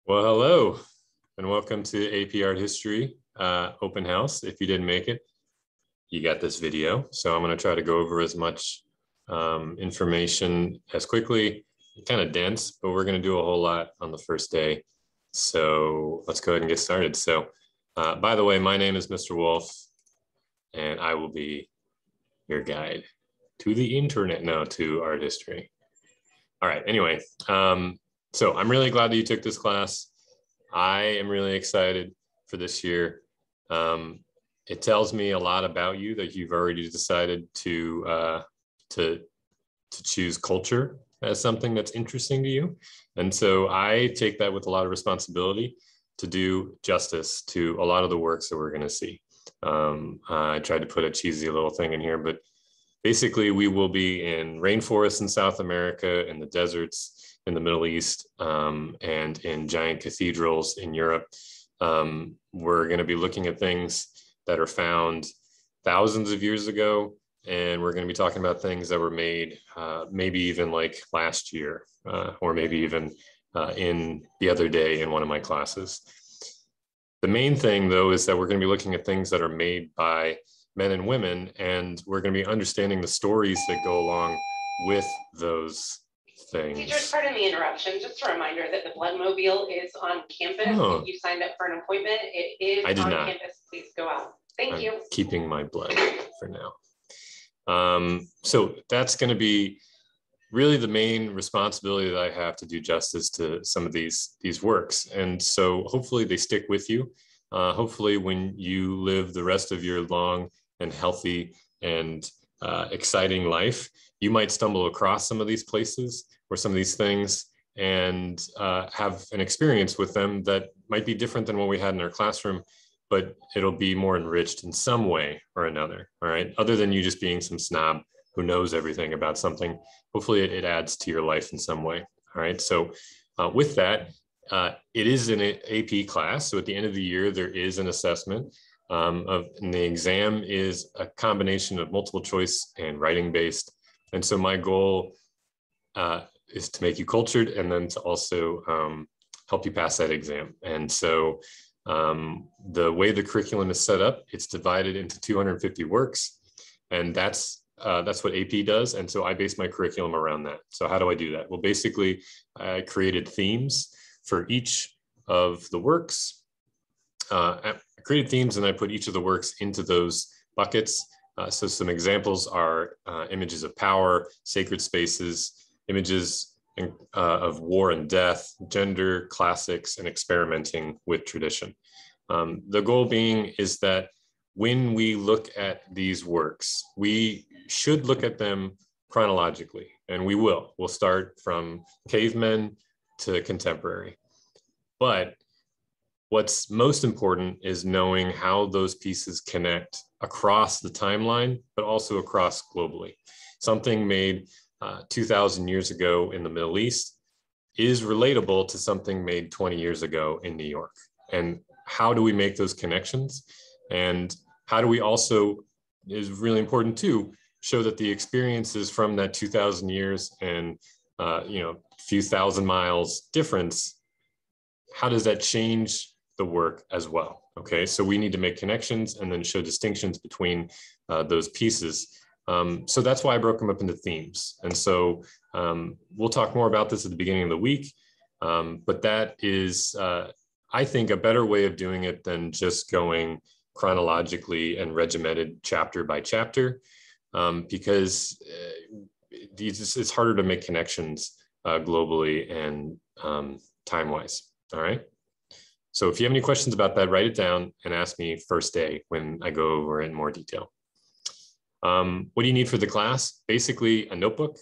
Well, hello, and welcome to AP Art History Open House. If you didn't make it, you got this video. So I'm going to try to go over as much information as quickly. Kind of dense, but we're going to do a whole lot on the first day. So let's go ahead and get started. So by the way, my name is Mr. Wolf, and I will be your guide to the internet, no, to art history. All right, anyway, so I'm really glad that you took this class. I am really excited for this year. It tells me a lot about you that you've already decided to choose culture as something that's interesting to you. And so I take that with a lot of responsibility to do justice to a lot of the works that we're going to see. I tried to put a cheesy little thing in here, but basically we will be in rainforests in South America, in the deserts in the Middle East, and in giant cathedrals in Europe. We're going to be looking at things that are found thousands of years ago, and we're going to be talking about things that were made maybe even like last year, or maybe even in the other day in one of my classes. The main thing, though, is that we're going to be looking at things that are made by men and women, and we're going to be understanding the stories that go along with those things. Teachers, pardon the interruption. Just a reminder that the Bloodmobile is on campus. Oh. If you signed up for an appointment, it is on campus. Please go out. Thank you. Keeping my blood for now. So that's going to be really the main responsibility that I have to do justice to some of these works. And so hopefully they stick with you. Hopefully when you live the rest of your long and healthy and exciting life, you might stumble across some of these places or some of these things and have an experience with them that might be different than what we had in our classroom, but it'll be more enriched in some way or another, all right? Other than you just being some snob who knows everything about something, hopefully it adds to your life in some way, all right? So with that, it is an AP class. So at the end of the year, there is an assessment and the exam is a combination of multiple choice and writing based. And so my goal is to make you cultured and then to also help you pass that exam. And so the way the curriculum is set up, it's divided into 250 works, and that's what AP does. And so I base my curriculum around that. So how do I do that? Well, basically, I created themes for each of the works. I created themes and I put each of the works into those buckets. So some examples are images of power, sacred spaces, images of war and death, gender, classics, and experimenting with tradition. The goal being is that when we look at these works, we should look at them chronologically, and we will. We'll start from cavemen to contemporary. But what's most important is knowing how those pieces connect across the timeline, but also across globally. Something made 2,000 years ago in the Middle East is relatable to something made 20 years ago in New York. And how do we make those connections? And how do we also, is really important too, show that the experiences from that 2,000 years and few thousand miles difference, how does that change the work as well? Okay, so we need to make connections and then show distinctions between those pieces. So that's why I broke them up into themes. And so we'll talk more about this at the beginning of the week, but that is, I think, a better way of doing it than just going chronologically and regimented chapter by chapter, because it's harder to make connections globally and time-wise, all right? So if you have any questions about that, write it down and ask me first day when I go over it in more detail. What do you need for the class? Basically a notebook,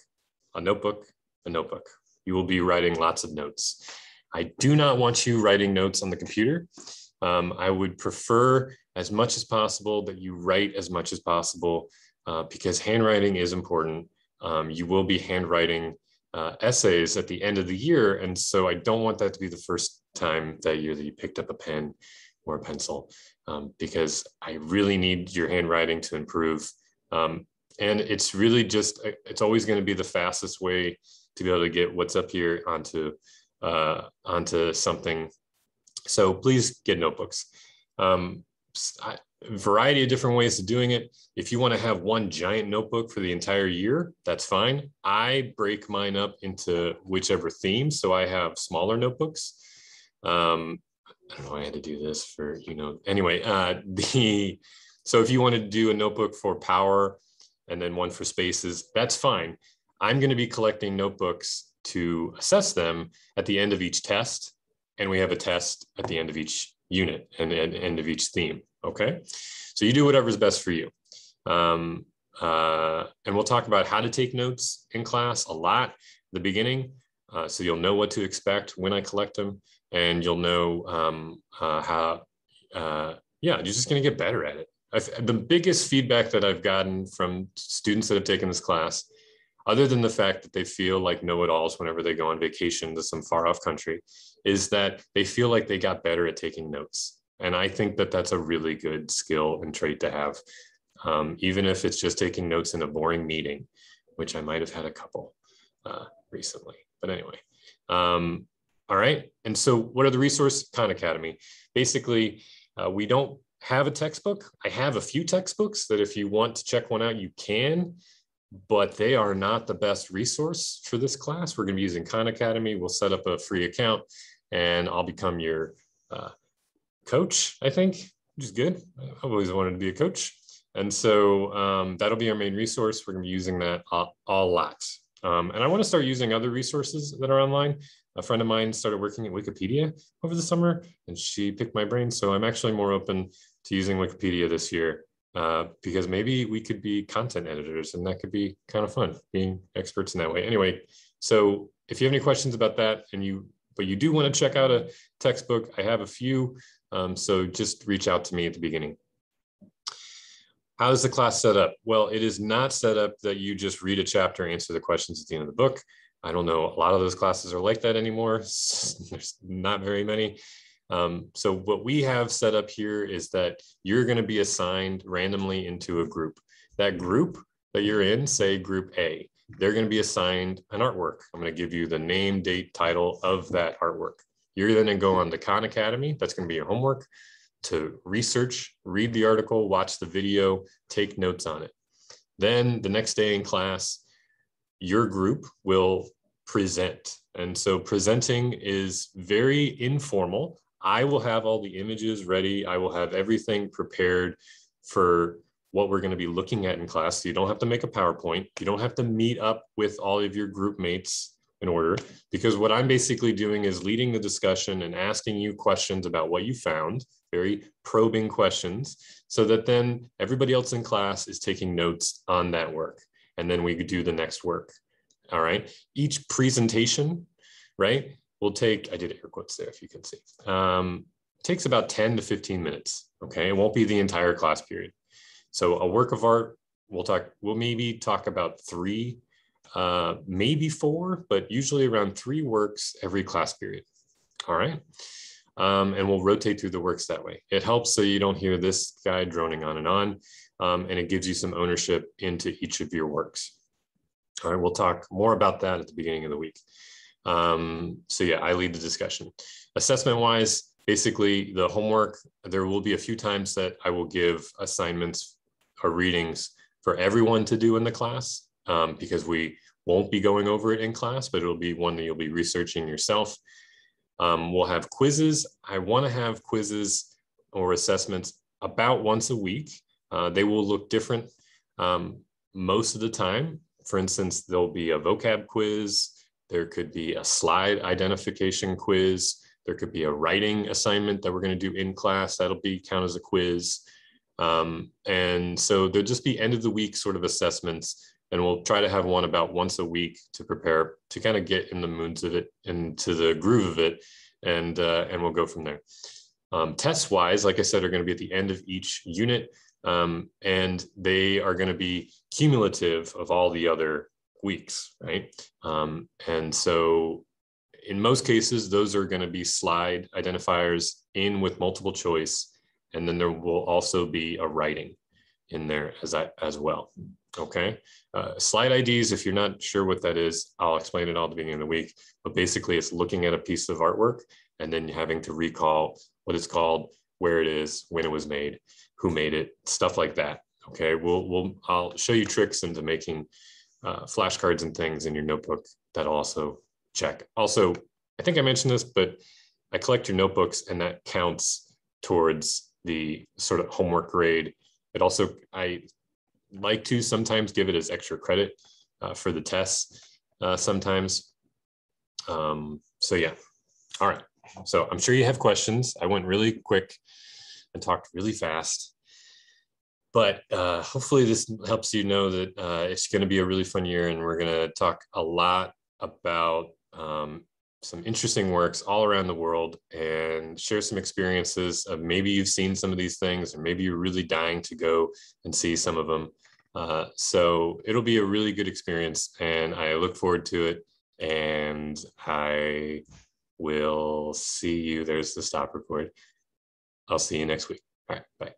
a notebook, a notebook. You will be writing lots of notes. I do not want you writing notes on the computer. I would prefer as much as possible that you write as much as possible because handwriting is important. You will be handwriting essays at the end of the year. And so I don't want that to be the first time that year that you picked up a pen or a pencil because I really need your handwriting to improve. And it's really just, it's always going to be the fastest way to be able to get what's up here onto onto something. So please get notebooks. Variety of different ways of doing it. If you want to have one giant notebook for the entire year, that's fine. I break mine up into whichever theme. So I have smaller notebooks. I don't know, I had to do this for, anyway, so if you want to do a notebook for power and then one for spaces, that's fine. I'm going to be collecting notebooks to assess them at the end of each test. And we have a test at the end of each unit and end of each theme. Okay. So you do whatever's best for you. And we'll talk about how to take notes in class a lot at the beginning. So you'll know what to expect when I collect them, and you'll know how, you're just going to get better at it. The biggest feedback that I've gotten from students that have taken this class, other than the fact that they feel like know-it-alls whenever they go on vacation to some far off country, is that they feel like they got better at taking notes. And I think that that's a really good skill and trait to have, even if it's just taking notes in a boring meeting, which I might have had a couple recently. But anyway, all right. And so what are the resources? Khan Academy. Basically, we don't have a textbook. I have a few textbooks that if you want to check one out, you can, but they are not the best resource for this class. We're going to be using Khan Academy. We'll set up a free account and I'll become your coach, I think, which is good. I've always wanted to be a coach. And so that'll be our main resource. We're going to be using that a lot. And I want to start using other resources that are online. A friend of mine started working at Wikipedia over the summer and she picked my brain. So I'm actually more open to using Wikipedia this year because maybe we could be content editors and that could be kind of fun, being experts in that way. Anyway, so if you have any questions about that but you do want to check out a textbook, I have a few. So just reach out to me at the beginning. How is the class set up? Well, it is not set up that you just read a chapter, answer the questions at the end of the book. I don't know, a lot of those classes are like that anymore. There's not very many. So what we have set up here is that you're going to be assigned randomly into a group. That group that you're in, say group A, they're going to be assigned an artwork. I'm going to give you the name, date, title of that artwork. You're going to go on the Khan Academy. That's going to be your homework to research, read the article, watch the video, take notes on it. Then the next day in class, your group will present. And so presenting is very informal. I will have all the images ready. I will have everything prepared for what we're going to be looking at in class. So you don't have to make a PowerPoint. You don't have to meet up with all of your group mates in order, because what I'm basically doing is leading the discussion and asking you questions about what you found, very probing questions, so that then everybody else in class is taking notes on that work. And then we could do the next work. All right. Each presentation, right, will take, I did air quotes there if you can see, takes about 10 to 15 minutes. Okay. It won't be the entire class period. So a work of art, we'll maybe talk about 3, maybe 4, but usually around 3 works every class period. All right. And we'll rotate through the works that way. It helps so you don't hear this guy droning on, and it gives you some ownership into each of your works. All right, we'll talk more about that at the beginning of the week. So yeah, I lead the discussion. Assessment-wise, basically the homework, there will be a few times that I will give assignments or readings for everyone to do in the class because we won't be going over it in class, but it'll be one that you'll be researching yourself. We'll have quizzes. I want to have quizzes or assessments about once a week. They will look different most of the time. For instance, there'll be a vocab quiz. There could be a slide identification quiz. There could be a writing assignment that we're going to do in class. That'll count as a quiz. And so there'll just be end of the week sort of assessments. And we'll try to have one about once a week to prepare, to kind of get in the moods of it, into the groove of it. And we'll go from there. Tests wise, like I said, are going to be at the end of each unit. And they are going to be cumulative of all the other weeks, right? And so in most cases, those are going to be slide identifiers in with multiple choice. And then there will also be a writing in there as well. Okay. Slide IDs, if you're not sure what that is, I'll explain it all at the beginning of the week. But basically, it's looking at a piece of artwork and then having to recall what it's called, where it is, when it was made, who made it, stuff like that. Okay. I'll show you tricks into making flashcards and things in your notebook that'll also check. Also, I think I mentioned this, but I collect your notebooks and that counts towards the sort of homework grade. It also, I like to sometimes give it as extra credit for the tests sometimes. So yeah, all right. So I'm sure you have questions. I went really quick and talked really fast, but hopefully this helps you know that it's going to be a really fun year, and we're going to talk a lot about some interesting works all around the world and share some experiences of maybe you've seen some of these things, or maybe you're really dying to go and see some of them. So it'll be a really good experience, and I look forward to it. And I will see you. There's the stop record. I'll see you next week. All right, bye.